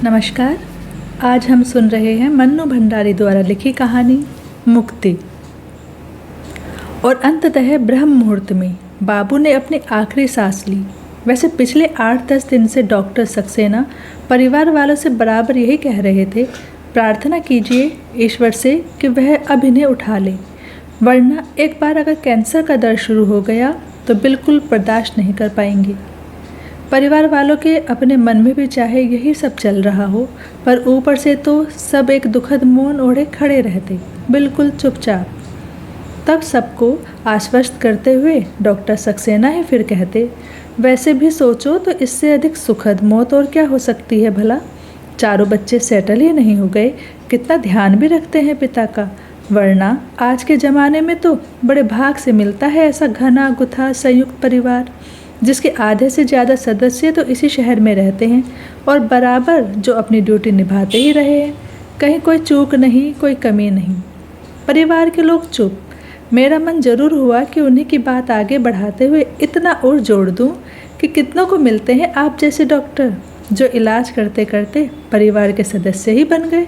नमस्कार। आज हम सुन रहे हैं मन्नू भंडारी द्वारा लिखी कहानी मुक्ति। और अंततः ब्रह्म मुहूर्त में बाबू ने अपनी आखिरी सांस ली। वैसे पिछले 8-10 दिन से डॉक्टर सक्सेना परिवार वालों से बराबर यही कह रहे थे, प्रार्थना कीजिए ईश्वर से कि वह अब इन्हें उठा ले, वरना एक बार अगर कैंसर का दर्द शुरू हो गया तो बिल्कुल बर्दाश्त नहीं कर पाएंगे। परिवार वालों के अपने मन में भी चाहे यही सब चल रहा हो, पर ऊपर से तो सब एक दुखद मौन ओढ़े खड़े रहते, बिल्कुल चुपचाप। तब सबको आश्वस्त करते हुए डॉक्टर सक्सेना ही फिर कहते, वैसे भी सोचो तो इससे अधिक सुखद मौत और क्या हो सकती है भला। चारों बच्चे सेटल ही नहीं हो गए, कितना ध्यान भी रखते हैं पिता का, वरना आज के ज़माने में तो बड़े भाग से मिलता है ऐसा घना गुथा संयुक्त परिवार, जिसके आधे से ज़्यादा सदस्य तो इसी शहर में रहते हैं और बराबर जो अपनी ड्यूटी निभाते ही रहे हैं। कहीं कोई चूक नहीं, कोई कमी नहीं। परिवार के लोग चुप। मेरा मन जरूर हुआ कि उन्हीं की बात आगे बढ़ाते हुए इतना और जोड़ दूं कि कितनों को मिलते हैं आप जैसे डॉक्टर, जो इलाज करते करते परिवार के सदस्य ही बन गए,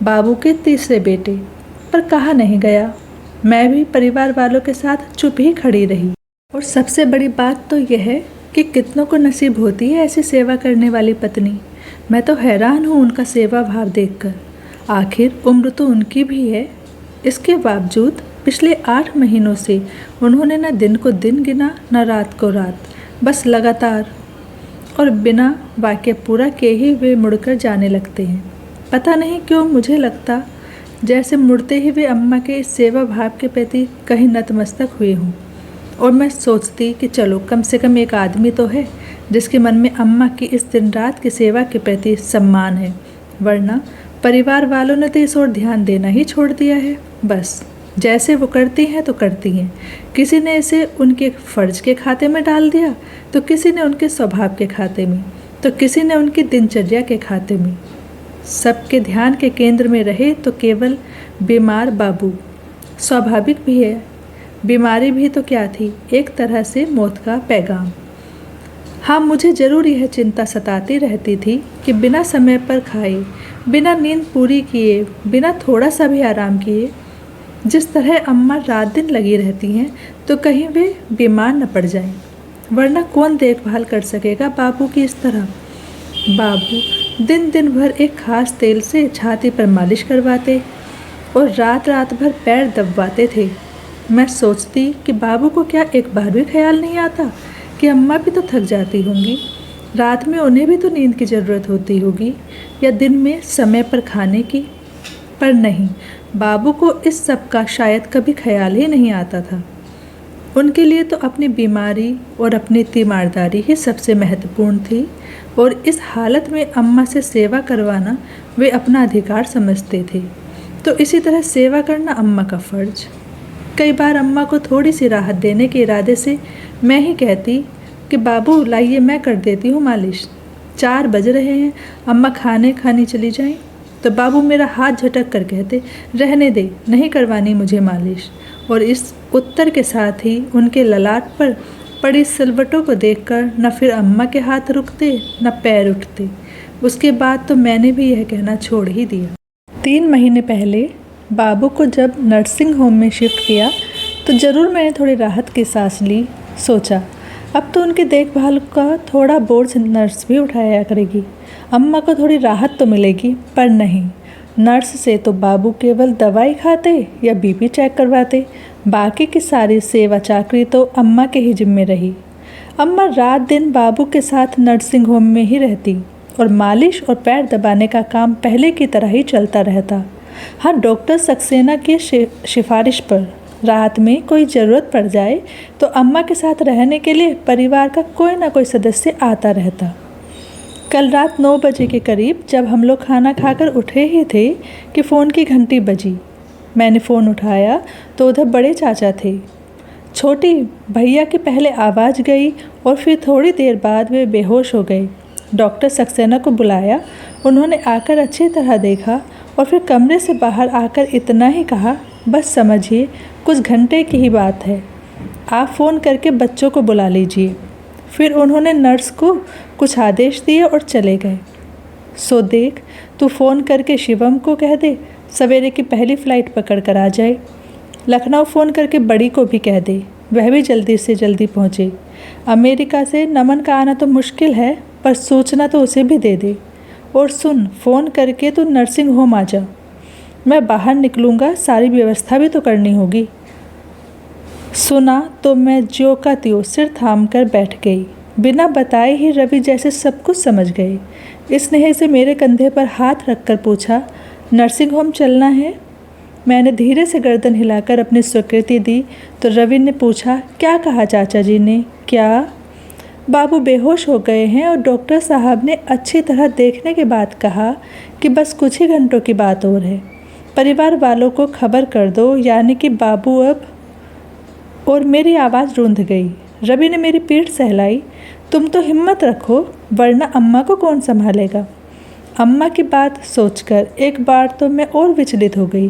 बाबू के तीसरे बेटे। पर कहा नहीं गया। मैं भी परिवार वालों के साथ चुप ही खड़ी रही। और सबसे बड़ी बात तो यह है कि कितनों को नसीब होती है ऐसी सेवा करने वाली पत्नी। मैं तो हैरान हूँ उनका सेवा भाव देखकर। आखिर उम्र तो उनकी भी है। इसके बावजूद पिछले 8 महीनों से उन्होंने न दिन को दिन गिना, न रात को रात, बस लगातार और बिना वाक्य पूरा किए ही वे मुड़कर जाने लगते हैं। पता नहीं क्यों मुझे लगता जैसे मुड़ते ही वे अम्मा के इस सेवा भाव के प्रति कहीं नतमस्तक हुए हों। और मैं सोचती कि चलो कम से कम एक आदमी तो है जिसके मन में अम्मा की इस दिन रात की सेवा के प्रति सम्मान है, वरना परिवार वालों ने तो इस ओर ध्यान देना ही छोड़ दिया है। बस जैसे वो करती हैं तो करती हैं। किसी ने इसे उनके फ़र्ज के खाते में डाल दिया, तो किसी ने उनके स्वभाव के खाते में, तो किसी ने उनकी दिनचर्या के खाते में। सबके ध्यान के केंद्र में रहे तो केवल बीमार बाबू। स्वाभाविक भी है, बीमारी भी तो क्या थी, एक तरह से मौत का पैगाम। हाँ, मुझे ज़रूर यह चिंता सताती रहती थी कि बिना समय पर खाए, बिना नींद पूरी किए, बिना थोड़ा सा भी आराम किए, जिस तरह अम्मा रात दिन लगी रहती हैं, तो कहीं वे बीमार न पड़ जाएं, वरना कौन देखभाल कर सकेगा बाबू की इस तरह। बाबू दिन दिन भर एक खास तेल से छाती पर मालिश करवाते और रात रात भर पैर दबवाते थे। मैं सोचती कि बाबू को क्या एक बार भी ख्याल नहीं आता कि अम्मा भी तो थक जाती होंगी, रात में उन्हें भी तो नींद की ज़रूरत होती होगी, या दिन में समय पर खाने की। पर नहीं, बाबू को इस सब का शायद कभी ख्याल ही नहीं आता था। उनके लिए तो अपनी बीमारी और अपनी तीमारदारी ही सबसे महत्वपूर्ण थी, और इस हालत में अम्मा से सेवा करवाना वे अपना अधिकार समझते थे। तो इसी तरह सेवा करना अम्मा का फ़र्ज। कई बार अम्मा को थोड़ी सी राहत देने के इरादे से मैं ही कहती कि बाबू लाइए मैं कर देती हूँ मालिश, 4 बज रहे हैं, अम्मा खाने चली जाएं। तो बाबू मेरा हाथ झटक कर कहते, रहने दे, नहीं करवानी मुझे मालिश। और इस उत्तर के साथ ही उनके ललाट पर पड़ी सिलवटों को देखकर न फिर अम्मा के हाथ रुकते न पैर उठते। उसके बाद तो मैंने भी यह कहना छोड़ ही दिया। 3 महीने पहले बाबू को जब नर्सिंग होम में शिफ्ट किया तो ज़रूर मैंने थोड़ी राहत की सांस ली। सोचा अब तो उनकी देखभाल का थोड़ा बोझ नर्स भी उठाया करेगी, अम्मा को थोड़ी राहत तो मिलेगी। पर नहीं, नर्स से तो बाबू केवल दवाई खाते या बीपी चेक करवाते, बाकी की सारी सेवा चाकरी तो अम्मा के ही जिम्मे रही। अम्मा रात दिन बाबू के साथ नर्सिंग होम में ही रहती और मालिश और पैर दबाने का काम पहले की तरह ही चलता रहता। हाँ, डॉक्टर सक्सेना की सिफारिश पर रात में कोई ज़रूरत पड़ जाए तो अम्मा के साथ रहने के लिए परिवार का कोई ना कोई सदस्य आता रहता। कल रात 9 बजे के करीब जब हम लोग खाना खाकर उठे ही थे कि फ़ोन की घंटी बजी। मैंने फ़ोन उठाया तो उधर बड़े चाचा थे। छोटी भैया की पहले आवाज़ गई और फिर थोड़ी देर बाद वे बेहोश हो गए। डॉक्टर सक्सेना को बुलाया, उन्होंने आकर अच्छी तरह देखा और फिर कमरे से बाहर आकर इतना ही कहा, बस समझिए कुछ घंटे की ही बात है, आप फ़ोन करके बच्चों को बुला लीजिए। फिर उन्होंने नर्स को कुछ आदेश दिए और चले गए। सो देख, तू फ़ोन करके शिवम को कह दे सवेरे की पहली फ़्लाइट पकड़ कर आ जाए। लखनऊ फ़ोन करके बड़ी को भी कह दे, वह भी जल्दी से जल्दी पहुँचे। अमेरिका से नमन का आना तो मुश्किल है, पर सूचना तो उसे भी दे दे। और सुन, फ़ोन करके तू नर्सिंग होम आ जा। मैं बाहर निकलूँगा, सारी व्यवस्था भी तो करनी होगी। सुना तो मैं ज्यों का त्यों सिर थाम कर बैठ गई। बिना बताए ही रवि जैसे सब कुछ समझ गए। स्नेह से मेरे कंधे पर हाथ रखकर पूछा, नर्सिंग होम चलना है? मैंने धीरे से गर्दन हिलाकर अपनी स्वीकृति दी तो रवि ने पूछा, क्या कहा चाचा जी ने? क्या? बाबू बेहोश हो गए हैं और डॉक्टर साहब ने अच्छी तरह देखने के बाद कहा कि बस कुछ ही घंटों की बात और है। परिवार वालों को खबर कर दो, यानी कि बाबू अब। और मेरी आवाज़ रूंध गई। रवि ने मेरी पीठ सहलाई। तुम तो हिम्मत रखो, वरना अम्मा को कौन संभालेगा? अम्मा की बात सोचकर एक बार तो मैं और विचलित हो गई।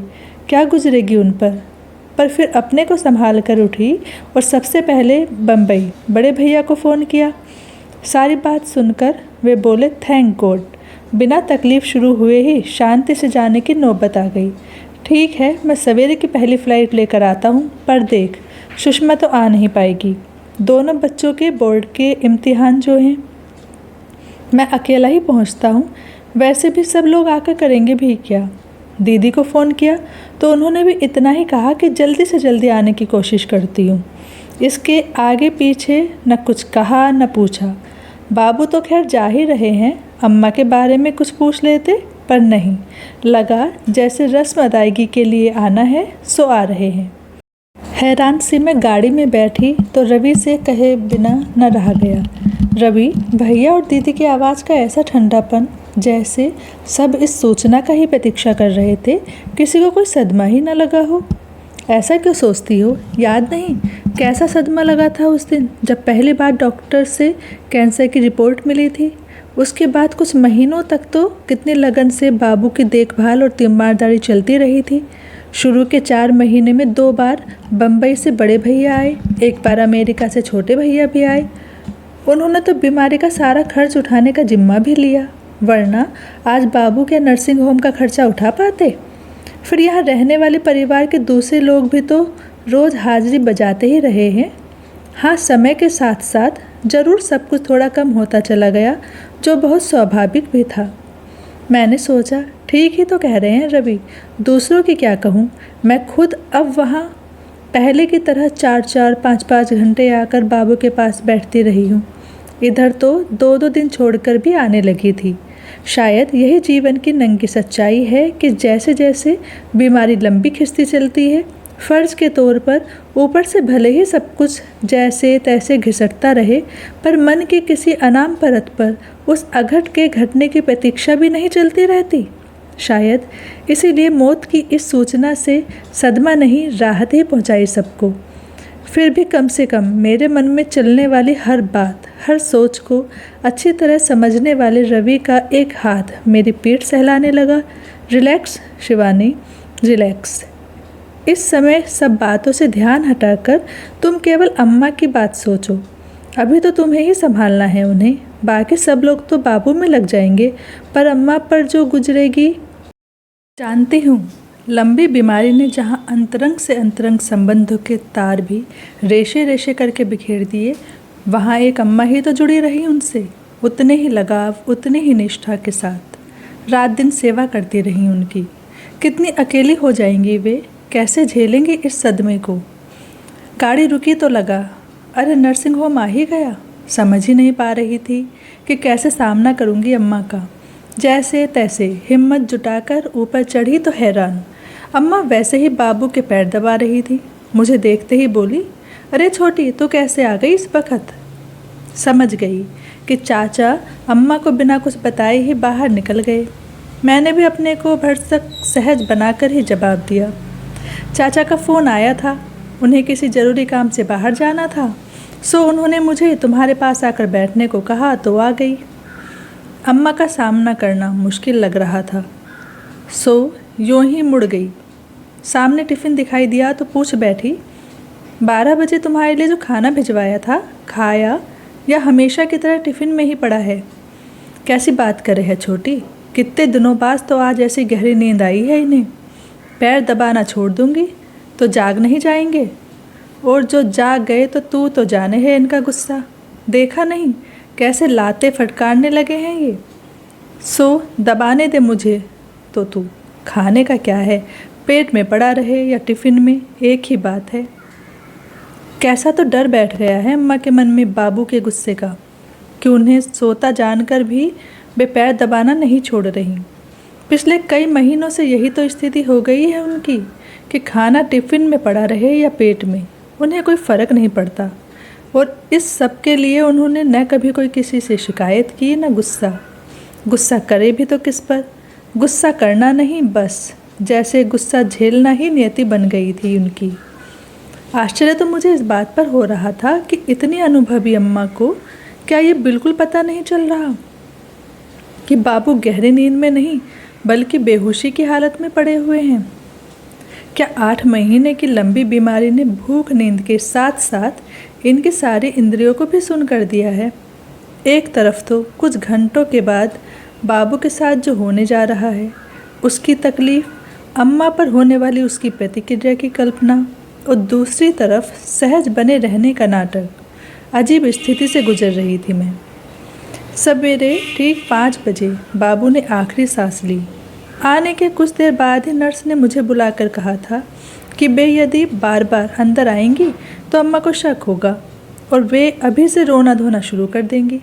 क्या गुजरेगी उन पर फिर अपने को संभाल कर उठी और सबसे पहले बम्बई बड़े भैया को फ़ोन किया। सारी बात सुनकर वे बोले, थैंक गॉड। बिना तकलीफ़ शुरू हुए ही शांति से जाने की नौबत आ गई। ठीक है, मैं सवेरे की पहली फ़्लाइट लेकर आता हूँ, पर देख, सुषमा तो आ नहीं पाएगी। दोनों बच्चों के बोर्ड के इम्तिहान जो हैं, मैं अकेला ही पहुँचता हूँ। वैसे भी सब लोग आकर करेंगे भी क्या? दीदी को फ़ोन किया तो उन्होंने भी इतना ही कहा कि जल्दी से जल्दी आने की कोशिश करती हूँ। इसके आगे पीछे न कुछ कहा न पूछा। बाबू तो खैर जा ही रहे हैं, अम्मा के बारे में कुछ पूछ लेते, पर नहीं, लगा जैसे रस्म अदायगी के लिए आना है सो आ रहे हैं। हैरान सी मैं गाड़ी में बैठी तो रवि से कहे बिना न रहा गया। रवि, भैया और दीदी की आवाज़ का ऐसा ठंडापन, जैसे सब इस सूचना का ही प्रतीक्षा कर रहे थे, किसी को कोई सदमा ही न लगा हो। ऐसा क्यों सोचती हो? याद नहीं कैसा सदमा लगा था उस दिन जब पहली बार डॉक्टर से कैंसर की रिपोर्ट मिली थी। उसके बाद कुछ महीनों तक तो कितनी लगन से बाबू की देखभाल और तीमारदारी चलती रही थी। शुरू के 4 महीने में 2 बार बम्बई से बड़े भैया आए, एक बार अमेरिका से छोटे भैया भी आए। उन्होंने तो बीमारी का सारा खर्च उठाने का जिम्मा भी लिया, वरना आज बाबू क्या नर्सिंग होम का खर्चा उठा पाते? फिर यहाँ रहने वाले परिवार के दूसरे लोग भी तो रोज़ हाजिरी बजाते ही रहे हैं। हाँ, समय के साथ साथ ज़रूर सब कुछ थोड़ा कम होता चला गया, जो बहुत स्वाभाविक भी था। मैंने सोचा, ठीक ही तो कह रहे हैं रवि, दूसरों की क्या कहूँ, मैं खुद अब वहाँ पहले की तरह 4-4, 5-5 घंटे आकर बाबू के पास बैठती रही हूँ। इधर तो 2-2 दिन छोड़कर भी आने लगी थी। शायद यही जीवन की नंगी सच्चाई है कि जैसे जैसे बीमारी लंबी खिंचती चलती है, फ़र्ज के तौर पर ऊपर से भले ही सब कुछ जैसे तैसे घिसटता रहे, पर मन की किसी अनाम परत पर उस अघट के घटने की प्रतीक्षा भी नहीं चलती रहती। शायद इसीलिए मौत की इस सूचना से सदमा नहीं, राहत ही पहुंचाई सबको। फिर भी कम से कम मेरे मन में चलने वाली हर बात, हर सोच को अच्छी तरह समझने वाले रवि का एक हाथ मेरी पीठ सहलाने लगा। Relax Shivani, relax. इस समय सब बातों से ध्यान हटाकर तुम केवल अम्मा की बात सोचो। अभी तो तुम्हें ही संभालना है उन्हें, बाकी सब लोग तो बाबू में लग जाएंगे, पर अम्मा पर जो गुजरेगी। जानती हूँ, लंबी बीमारी ने जहाँ अंतरंग से अंतरंग संबंधों के तार भी रेशे रेशे करके बिखेर दिए, वहाँ एक अम्मा ही तो जुड़ी रही उनसे, उतने ही लगाव, उतनी ही निष्ठा के साथ। रात दिन सेवा करती रही उनकी। कितनी अकेली हो जाएंगी वे, कैसे झेलेंगी इस सदमे को। गाड़ी रुकी तो लगा, अरे नर्सिंग होम आ ही गया। समझ ही नहीं पा रही थी कि कैसे सामना करूँगी अम्मा का। जैसे तैसे हिम्मत जुटाकर ऊपर चढ़ी तो हैरान, अम्मा वैसे ही बाबू के पैर दबा रही थी। मुझे देखते ही बोली, अरे छोटी, तू कैसे आ गई इस वक्त? समझ गई कि चाचा अम्मा को बिना कुछ बताए ही बाहर निकल गए। मैंने भी अपने को भरसक सहज बनाकर ही जवाब दिया। चाचा का फ़ोन आया था, उन्हें किसी ज़रूरी काम से बाहर जाना था, सो उन्होंने मुझे तुम्हारे पास आकर बैठने को कहा तो आ गई। अम्मा का सामना करना मुश्किल लग रहा था, सो यूँ ही मुड़ गई। सामने टिफ़िन दिखाई दिया तो पूछ बैठी, 12 बजे तुम्हारे लिए जो खाना भिजवाया था खाया, या हमेशा की तरह टिफ़िन में ही पड़ा है? कैसी बात करे है छोटी, कितने दिनों बाद तो आज ऐसी गहरी नींद आई है इन्हें। पैर दबाना छोड़ दूंगी तो जाग नहीं जाएंगे, और जो जाग गए तो तू तो जाने है इनका गुस्सा। देखा नहीं कैसे लाते फटकारने लगे हैं ये। सो दबाने दे मुझे तो तू, खाने का क्या है, पेट में पड़ा रहे या टिफ़िन में, एक ही बात है। कैसा तो डर बैठ गया है अम्मा के मन में बाबू के गुस्से का, कि उन्हें सोता जानकर भी वे पैर दबाना नहीं छोड़ रही। पिछले कई महीनों से यही तो स्थिति हो गई है उनकी, कि खाना टिफ़िन में पड़ा रहे या पेट में, उन्हें कोई फ़र्क नहीं पड़ता। और इस सब के लिए उन्होंने न कभी कोई किसी से शिकायत की न गुस्सा। गुस्सा करे भी तो किस पर? गुस्सा करना नहीं, बस जैसे गुस्सा झेलना ही नियति बन गई थी उनकी। आश्चर्य तो मुझे इस बात पर हो रहा था कि इतनी अनुभवी अम्मा को क्या ये बिल्कुल पता नहीं चल रहा कि बाबू गहरी नींद में नहीं बल्कि बेहोशी की हालत में पड़े हुए हैं। क्या 8 महीने की लंबी बीमारी ने भूख नींद के साथ साथ इनकी सारी इंद्रियों को भी सुन कर दिया है। एक तरफ तो कुछ घंटों के बाद बाबू के साथ जो होने जा रहा है उसकी तकलीफ़, अम्मा पर होने वाली उसकी प्रतिक्रिया की कल्पना, और दूसरी तरफ सहज बने रहने का नाटक। अजीब स्थिति से गुजर रही थी मैं। सवेरे ठीक 5 बजे बाबू ने आखिरी सांस ली। आने के कुछ देर बाद ही नर्स ने मुझे बुलाकर कहा था कि वे यदि बार बार अंदर आएंगी तो अम्मा को शक होगा और वे अभी से रोना धोना शुरू कर देंगी।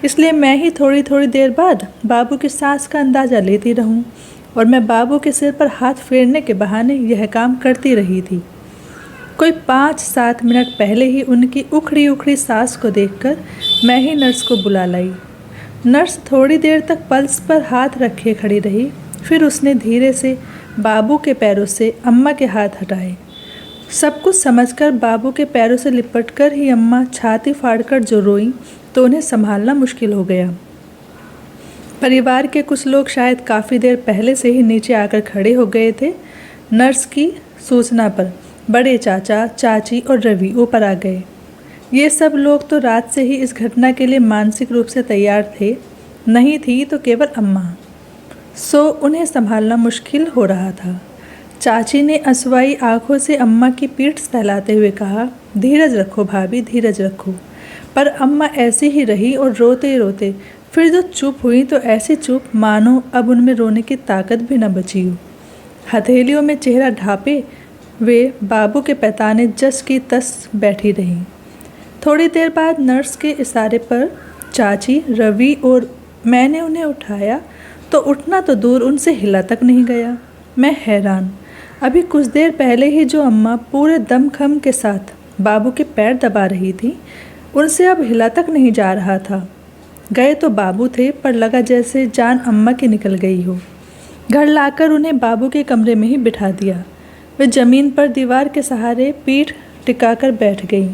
इसलिए मैं ही थोड़ी थोड़ी देर बाद बाबू की सांस का अंदाज़ा लेती रहूं, और मैं बाबू के सिर पर हाथ फेरने के बहाने यह काम करती रही थी। कोई 5-7 मिनट पहले ही उनकी उखड़ी उखड़ी सांस को देखकर मैं ही नर्स को बुला लाई। नर्स थोड़ी देर तक पल्स पर हाथ रखे खड़ी रही, फिर उसने धीरे से बाबू के पैरों से अम्मा के हाथ हटाए। सब कुछ समझकर बाबू के पैरों से लिपटकर ही अम्मा छाती फाड़कर जो रोईं तो उन्हें संभालना मुश्किल हो गया। परिवार के कुछ लोग शायद काफ़ी देर पहले से ही नीचे आकर खड़े हो गए थे। नर्स की सूचना पर बड़े चाचा, चाची और रवि ऊपर आ गए। ये सब लोग तो रात से ही इस घटना के लिए मानसिक रूप से तैयार थे, नहीं थी तो केवल अम्मा। सो उन्हें संभालना मुश्किल हो रहा था। चाची ने असवाई आंखों से अम्मा की पीठ सहलाते हुए कहा, धीरज रखो भाभी, धीरज रखो। पर अम्मा ऐसी ही रही और रोते रोते फिर जो चुप हुई तो ऐसी चुप मानो अब उनमें रोने की ताकत भी न बची हो। हथेलियों में चेहरा ढांपे वे बाबू के पैताने जस की तस बैठी रहीं। थोड़ी देर बाद नर्स के इशारे पर चाची, रवि और मैंने उन्हें उठाया तो उठना तो दूर उनसे हिला तक नहीं गया। मैं हैरान, अभी कुछ देर पहले ही जो अम्मा पूरे दमखम के साथ बाबू के पैर दबा रही थी, उनसे अब हिला तक नहीं जा रहा था। गए तो बाबू थे, पर लगा जैसे जान अम्मा की निकल गई हो। घर लाकर उन्हें बाबू के कमरे में ही बिठा दिया। वे ज़मीन पर दीवार के सहारे पीठ टिकाकर बैठ गईं,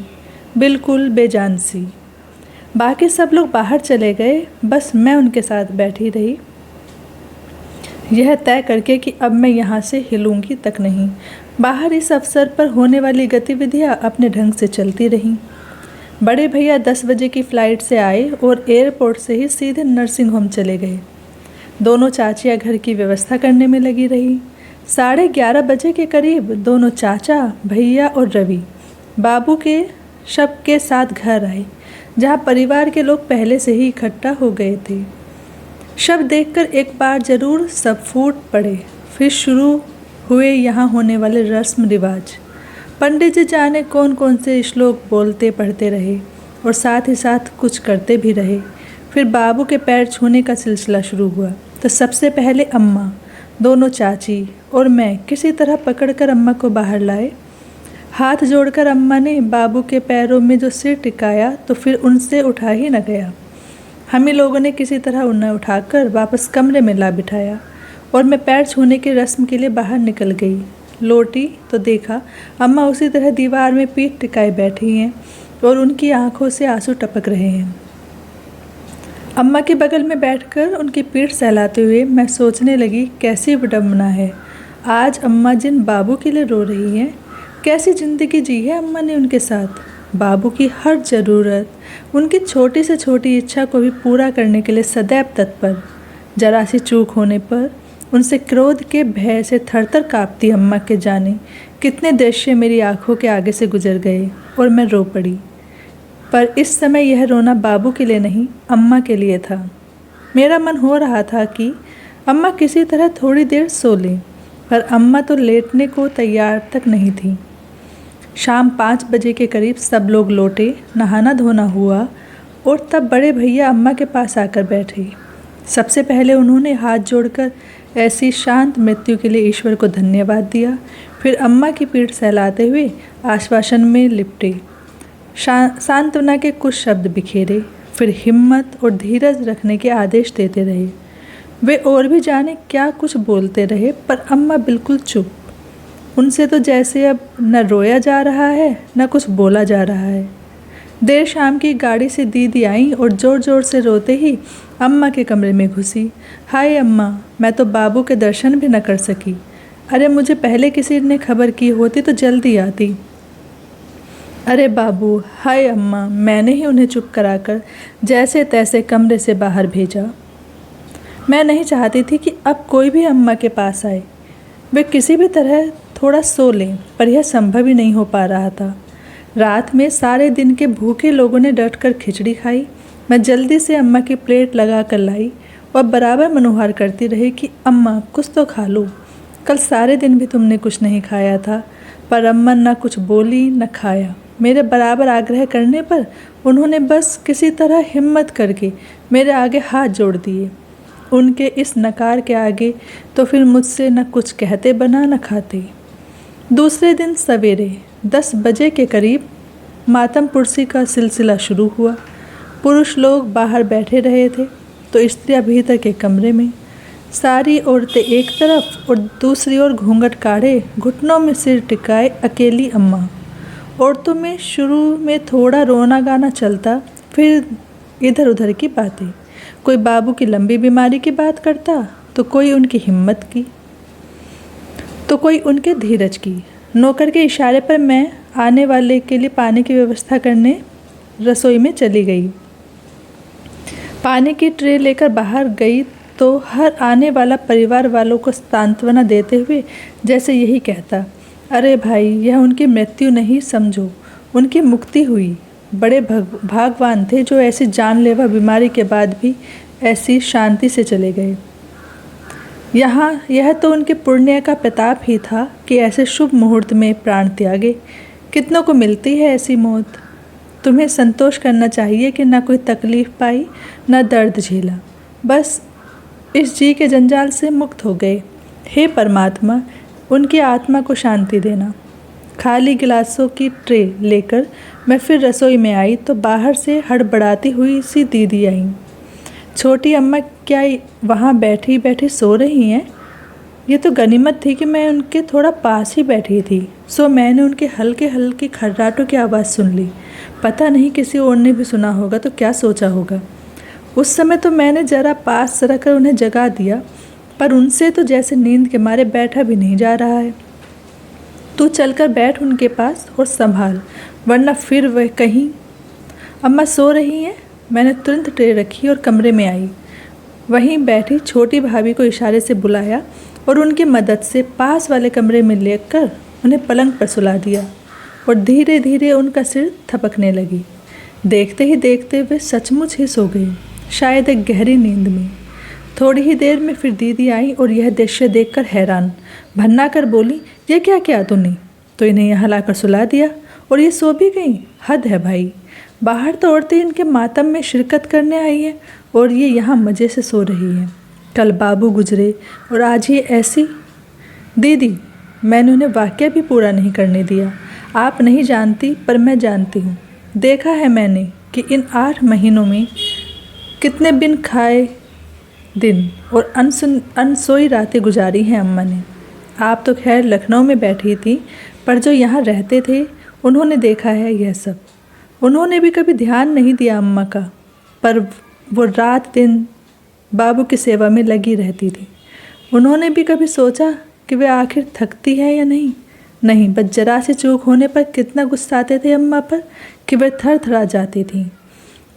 बिल्कुल बेजान सी। बाकी सब लोग बाहर चले गए, बस मैं उनके साथ बैठी रही, यह तय करके कि अब मैं यहाँ से हिलूंगी तक नहीं। बाहर इस अवसर पर होने वाली गतिविधियाँ अपने ढंग से चलती रहीं। बड़े भैया 10 बजे की फ़्लाइट से आए और एयरपोर्ट से ही सीधे नर्सिंग होम चले गए। दोनों चाचियाँ घर की व्यवस्था करने में लगी रही। 11:30 बजे के करीब दोनों चाचा, भैया और रवि बाबू के शव के साथ घर आए, जहाँ परिवार के लोग पहले से ही इकट्ठा हो गए थे। शव देखकर एक बार जरूर सब फूट पड़े। फिर शुरू हुए यहाँ होने वाले रस्म रिवाज। पंडित जी जाने कौन कौन से श्लोक बोलते पढ़ते रहे और साथ ही साथ कुछ करते भी रहे। फिर बाबू के पैर छूने का सिलसिला शुरू हुआ। तो सबसे पहले अम्मा, दोनों चाची और मैं किसी तरह पकड़कर अम्मा को बाहर लाए। हाथ जोड़कर अम्मा ने बाबू के पैरों में जो सिर टिकाया तो फिर उनसे उठा ही न गया। हम ही लोगों ने किसी तरह उन्हें उठाकर वापस कमरे में ला बिठाया और मैं पैर छूने की रस्म के लिए बाहर निकल गई। लौटी तो देखा अम्मा उसी तरह दीवार में पीठ टिकाए बैठी हैं और उनकी आंखों से आंसू टपक रहे हैं। अम्मा के बगल में बैठकर उनकी पीठ सहलाते हुए मैं सोचने लगी, कैसी विडम्बना है। आज अम्मा जिन बाबू के लिए रो रही हैं, कैसी ज़िंदगी जी है अम्मा ने उनके साथ। बाबू की हर ज़रूरत, उनकी छोटी से छोटी इच्छा को भी पूरा करने के लिए सदैव तत्पर। जरा सी चूक होने पर उनसे क्रोध के भय से थरथर काँपती अम्मा के जाने कितने दृश्य मेरी आंखों के आगे से गुजर गए और मैं रो पड़ी। पर इस समय यह रोना बाबू के लिए नहीं, अम्मा के लिए था। मेरा मन हो रहा था कि अम्मा किसी तरह थोड़ी देर सो लें, पर अम्मा तो लेटने को तैयार तक नहीं थी। शाम 5 बजे के करीब सब लोग लौटे, नहाना धोना हुआ और तब बड़े भैया अम्मा के पास आकर बैठे। सबसे पहले उन्होंने हाथ जोड़कर ऐसी शांत मृत्यु के लिए ईश्वर को धन्यवाद दिया। फिर अम्मा की पीठ सहलाते हुए आश्वासन में लिपटे, सांत्वना के कुछ शब्द बिखेरे, फिर हिम्मत और धीरज रखने के आदेश देते रहे। वे और भी जाने क्या कुछ बोलते रहे, पर अम्मा बिल्कुल चुप। उनसे तो जैसे अब न रोया जा रहा है न कुछ बोला जा रहा है। देर शाम की गाड़ी से दीदी आई और ज़ोर ज़ोर से रोते ही अम्मा के कमरे में घुसी। हाय अम्मा, मैं तो बाबू के दर्शन भी न कर सकी। अरे मुझे पहले किसी ने खबर की होती तो जल्दी आती। अरे बाबू, हाय अम्मा, मैंने ही उन्हें चुप कराकर जैसे तैसे कमरे से बाहर भेजा। मैं नहीं चाहती थी कि अब कोई भी अम्मा के पास आए। वे किसी भी तरह थोड़ा सो लें, पर यह संभव ही नहीं हो पा रहा था। रात में सारे दिन के भूखे लोगों ने डटकर खिचड़ी खाई। मैं जल्दी से अम्मा की प्लेट लगा कर लाई और बराबर मनोहार करती रही कि अम्मा कुछ तो खा लो, कल सारे दिन भी तुमने कुछ नहीं खाया था। पर अम्मा न कुछ बोली न खाया। मेरे बराबर आग्रह करने पर उन्होंने बस किसी तरह हिम्मत करके मेरे आगे हाथ जोड़ दिए। उनके इस नकार के आगे तो फिर मुझसे न कुछ कहते बना न खाते। दूसरे दिन सवेरे 10 बजे के करीब मातम पुरसी का सिलसिला शुरू हुआ। पुरुष लोग बाहर बैठे रहे थे तो स्त्रियां भीतर के कमरे में। सारी औरतें एक तरफ और दूसरी ओर घूंघट काढ़े घुटनों में सिर टिकाए अकेली अम्मा। औरतों में शुरू में थोड़ा रोना गाना चलता, फिर इधर उधर की बातें। कोई बाबू की लंबी बीमारी की बात करता तो कोई उनकी हिम्मत की तो कोई उनके धीरज की। नौकर के इशारे पर मैं आने वाले के लिए पानी की व्यवस्था करने रसोई में चली गई। पानी की ट्रे लेकर बाहर गई तो हर आने वाला परिवार वालों को सांत्वना देते हुए जैसे यही कहता, अरे भाई, यह उनकी मृत्यु नहीं समझो, उनकी मुक्ति हुई। बड़े भागवान थे जो ऐसी जानलेवा बीमारी के बाद भी ऐसी शांति से चले गए। यह तो उनके पुण्य का प्रताप ही था कि ऐसे शुभ मुहूर्त में प्राण त्यागे। कितनों को मिलती है ऐसी मौत। तुम्हें संतोष करना चाहिए कि न कोई तकलीफ़ पाई न दर्द झेला, बस इस जी के जंजाल से मुक्त हो गए। हे परमात्मा, उनकी आत्मा को शांति देना। खाली गिलासों की ट्रे लेकर मैं फिर रसोई में आई तो बाहर से हड़बड़ाती हुई सी दीदी आई। छोटी अम्मा क्या वहाँ बैठी बैठी सो रही हैं? ये तो गनीमत थी कि मैं उनके थोड़ा पास ही बैठी थी, सो मैंने उनके हल्के हल्के खर्राटों की आवाज़ सुन ली। पता नहीं किसी और ने भी सुना होगा तो क्या सोचा होगा। उस समय तो मैंने ज़रा पास रखकर उन्हें जगा दिया, पर उनसे तो जैसे नींद के मारे बैठा भी नहीं जा रहा है। तू चलकर बैठ उनके पास और संभाल, वरना फिर वह कहीं। अम्मा सो रही हैं। मैंने तुरंत ट्रे रखी और कमरे में आई। वहीं बैठी छोटी भाभी को इशारे से बुलाया और उनकी मदद से पास वाले कमरे में लेकर उन्हें पलंग पर सुला दिया और धीरे धीरे उनका सिर थपकने लगी। देखते ही देखते वे सचमुच ही सो गई, शायद एक गहरी नींद में। थोड़ी ही देर में फिर दीदी आई और यह दृश्य देखकर हैरान भन्ना कर बोली, ये क्या किया तूने? तो इन्हें यहाँ लाकर सुला दिया और ये सो भी गई? हद है भाई। बाहर तो औरतें इनके मातम में शिरकत करने आई हैं और ये यहाँ मज़े से सो रही हैं। कल बाबू गुजरे और आज ये ऐसी। दीदी, मैंने उन्हें वाक्य भी पूरा नहीं करने दिया। आप नहीं जानती पर मैं जानती हूँ। देखा है मैंने कि इन 8 महीनों में कितने बिन खाए दिन और अनसोई रातें गुजारी हैं अम्मा ने। आप तो खैर लखनऊ में बैठी थी, पर जो यहाँ रहते थे उन्होंने देखा है यह सब। उन्होंने भी कभी ध्यान नहीं दिया अम्मा का, पर वो रात दिन बाबू की सेवा में लगी रहती थी। उन्होंने भी कभी सोचा कि वे आखिर थकती है या नहीं? नहीं, बस जरा से चूक होने पर कितना गुस्साते थे अम्मा पर कि वे थर थरा जाती थी।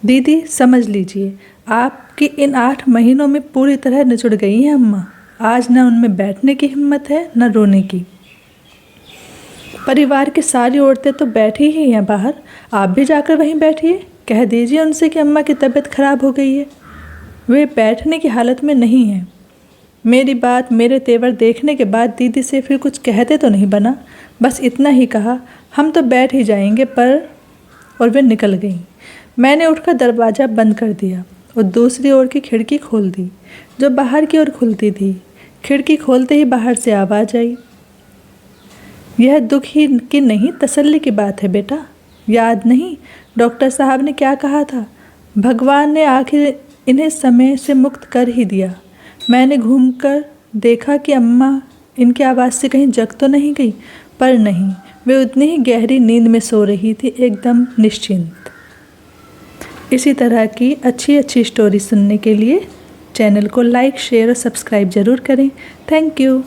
दीदी समझ लीजिए, आपकी इन 8 महीनों में पूरी तरह निचुड़ गई हैं अम्मा। आज न उनमें बैठने की हिम्मत है न रोने की। परिवार की सारी औरतें तो बैठी ही हैं बाहर, आप भी जाकर वहीं बैठिए। कह दीजिए उनसे कि अम्मा की तबीयत खराब हो गई है, वे बैठने की हालत में नहीं हैं। मेरी बात, मेरे तेवर देखने के बाद दीदी से फिर कुछ कहते तो नहीं बना, बस इतना ही कहा, हम तो बैठ ही जाएंगे पर, और वे निकल गईं। मैंने उठकर दरवाज़ा बंद कर दिया और दूसरी ओर की खिड़की खोल दी जो बाहर की ओर खुलती थी। खिड़की खोलते ही बाहर से आवाज़ आई, यह दुख ही की नहीं तसल्ली की बात है बेटा। याद नहीं डॉक्टर साहब ने क्या कहा था? भगवान ने आखिर इन्हें समय से मुक्त कर ही दिया। मैंने घूमकर देखा कि अम्मा इनकी आवाज़ से कहीं जग तो नहीं गई, पर नहीं, वे उतनी ही गहरी नींद में सो रही थी, एकदम निश्चिंत। इसी तरह की अच्छी स्टोरी सुनने के लिए चैनल को लाइक, शेयर और सब्सक्राइब ज़रूर करें। Thank you.